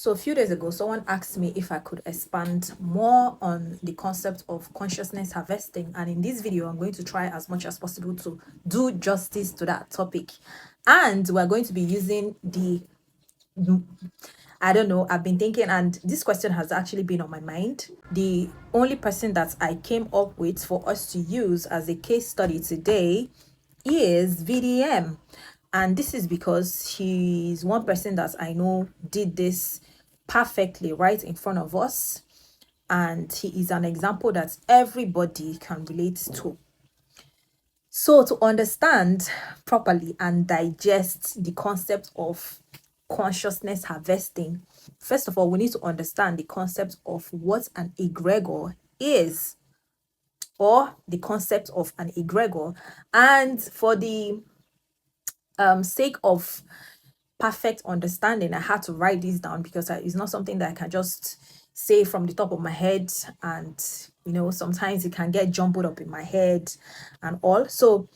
So a few days ago, someone asked me if I could expand more on the concept of consciousness harvesting. And in this video, I'm going to try as much as possible to do justice to that topic. And we're going to be using I don't know, I've been thinking, and this question has actually been on my mind. The only person that I came up with for us to use as a case study today is VDM. And this is because he's one person that I know did this perfectly right in front of us. And he is an example that everybody can relate to. So, to understand properly and digest the concept of consciousness harvesting, first of all, we need to understand the concept of what an egregor is, or the concept of an egregor. And for the sake of perfect understanding, I had to write this down because it's not something that I can just say from the top of my head, and sometimes it can get jumbled up in my head and all. So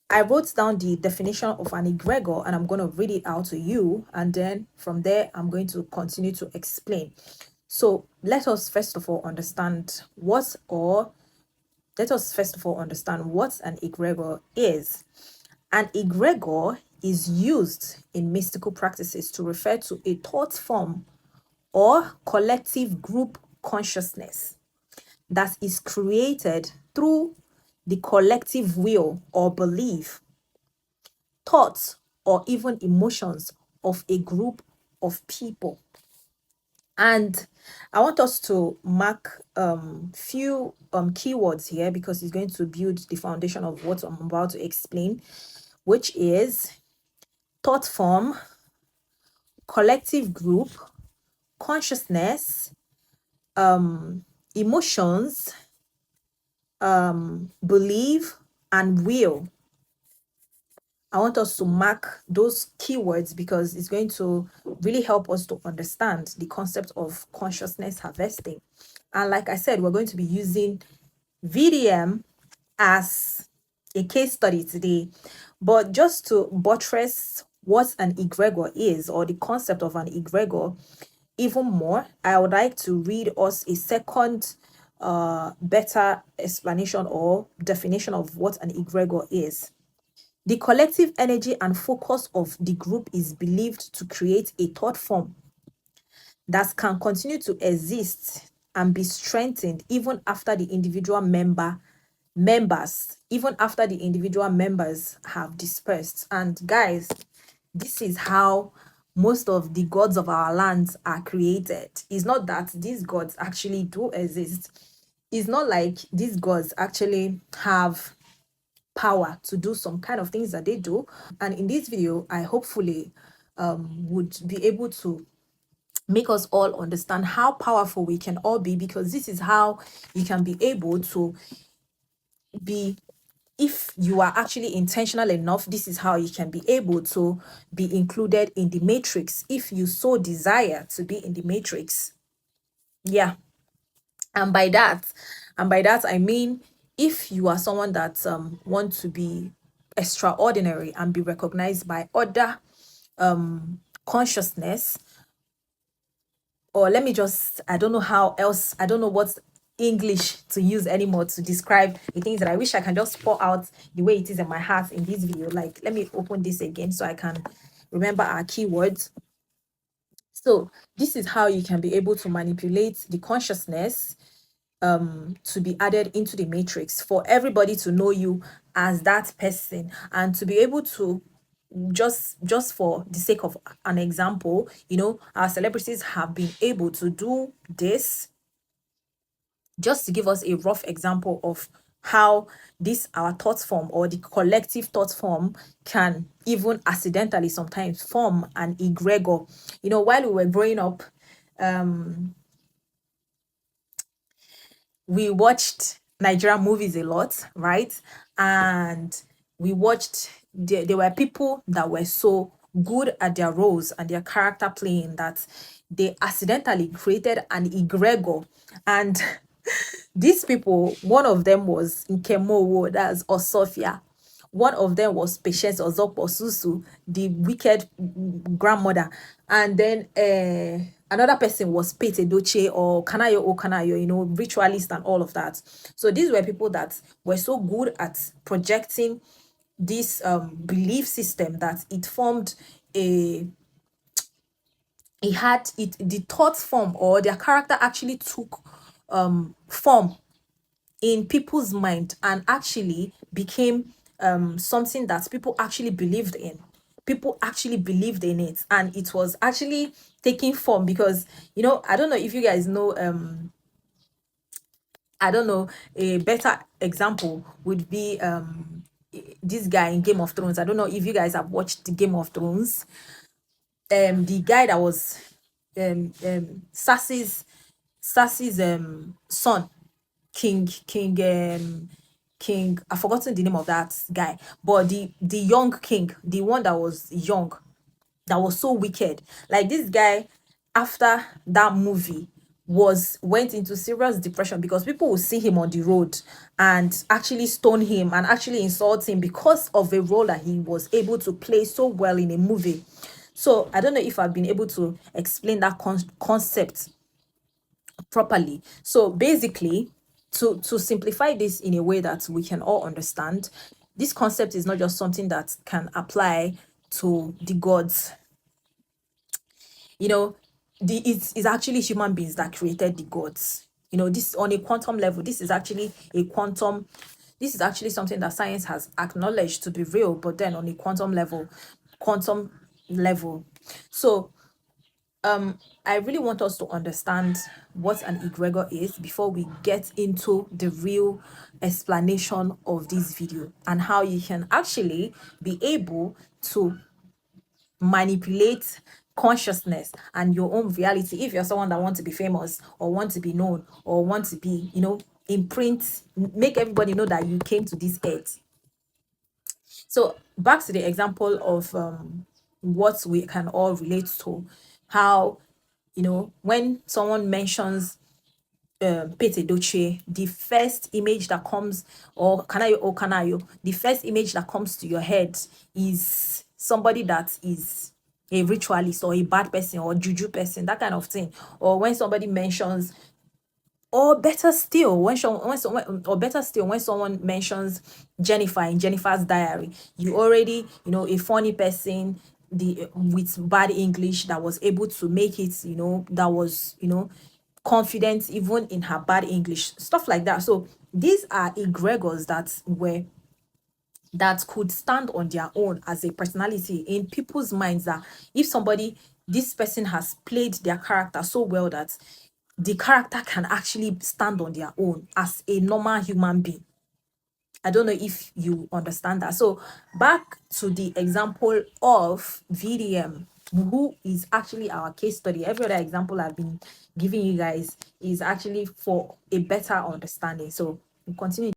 I wrote down the definition of an egregor and I'm going to read it out to you, and then from there I'm going to continue to explain. So let us first of all understand what an egregor is. An egregor is used in mystical practices to refer to a thought form or collective group consciousness that is created through the collective will or belief, thoughts, or even emotions of a group of people. And I want us to mark few keywords here because it's going to build the foundation of what I'm about to explain, which is thought form, collective group, consciousness, emotions, belief, and will. I want us to mark those keywords because it's going to really help us to understand the concept of consciousness harvesting. And like I said, we're going to be using VDM as a case study today. But just to buttress what an egregor is, or the concept of an egregor even more, I would like to read us a second better explanation or definition of what an egregor is. The collective energy and focus of the group is believed to create a thought form that can continue to exist and be strengthened even after the individual members have dispersed. And guys, this is how most of the gods of our lands are created. It's not that these gods actually do exist. It's not like these gods actually have power to do some kind of things that they do. And in this video, I hopefully would be able to make us all understand how powerful we can all be, because this is how you can be able to be, if you are actually intentional enough, this is how you can be able to be included in the matrix if you so desire to be in the matrix. Yeah. And by that I mean, if you are someone that wants to be extraordinary and be recognized by other consciousness, or let me just, I don't know how else, I don't know what English to use anymore to describe the things that I wish I can just pour out the way it is in my heart in this video. Like, let me open this again so I can remember our keywords. So this is how you can be able to manipulate the consciousness to be added into the matrix, for everybody to know you as that person, and to be able to, just for the sake of an example, our celebrities have been able to do this, just to give us a rough example of how this our thought form, or the collective thought form, can even accidentally sometimes form an egregor. While we were growing up, we watched Nigerian movies a lot, right? And we watched, there were people that were so good at their roles and their character playing that they accidentally created an egregor. And these people, one of them was Nkemowo, that's Osofia. One of them was Patience Ozopo Susu, the wicked grandmother. And then another person was Pete Edochie or Kanayo, you know, ritualist and all of that. So these were people that were so good at projecting this belief system that it formed a it had it the thought form, or their character actually took form in people's mind and actually became something that people actually believed in. People actually believed in it, and it was actually taking form because, you know, I don't know if you guys know, I don't know, a better example would be this guy in Game of Thrones. I don't know if you guys have watched the Game of Thrones. The guy that was Sassy's son, King, I've forgotten the name of that guy, but the young king, the one that was young, that was so wicked. Like this guy, after that movie, was went into serious depression because people will see him on the road and actually stone him and actually insult him because of a role that he was able to play so well in a movie. So I don't know if I've been able to explain that concept properly. So basically, to simplify this in a way that we can all understand, this concept is not just something that can apply to the gods. You know, it's actually human beings that created the gods. You know, this on a quantum level, this is actually something that science has acknowledged to be real, but then on a quantum level. So I really want us to understand what an egregor is before we get into the real explanation of this video and how you can actually be able to manipulate consciousness and your own reality if you're someone that wants to be famous or want to be known or want to be, you know, imprint, make everybody know that you came to this earth. So back to the example of what we can all relate to, how, you know, when someone mentions Pete Edochie, the first image that comes, or Kanayo, the first image that comes to your head is somebody that is a ritualist or a bad person or juju person, that kind of thing. Or when somebody mentions, or better still, when someone mentions Jennifer in Jennifer's Diary, you already, you know, a funny person, the with bad English, that was able to make it, you know, that was, you know, confident even in her bad English, stuff like that. So these are egregors that could stand on their own as a personality in people's minds, that if somebody, this person has played their character so well that the character can actually stand on their own as a normal human being. I don't know if you understand that. So back to the example of VDM, who is actually our case study. Every other example I've been giving you guys is actually for a better understanding. So we continue.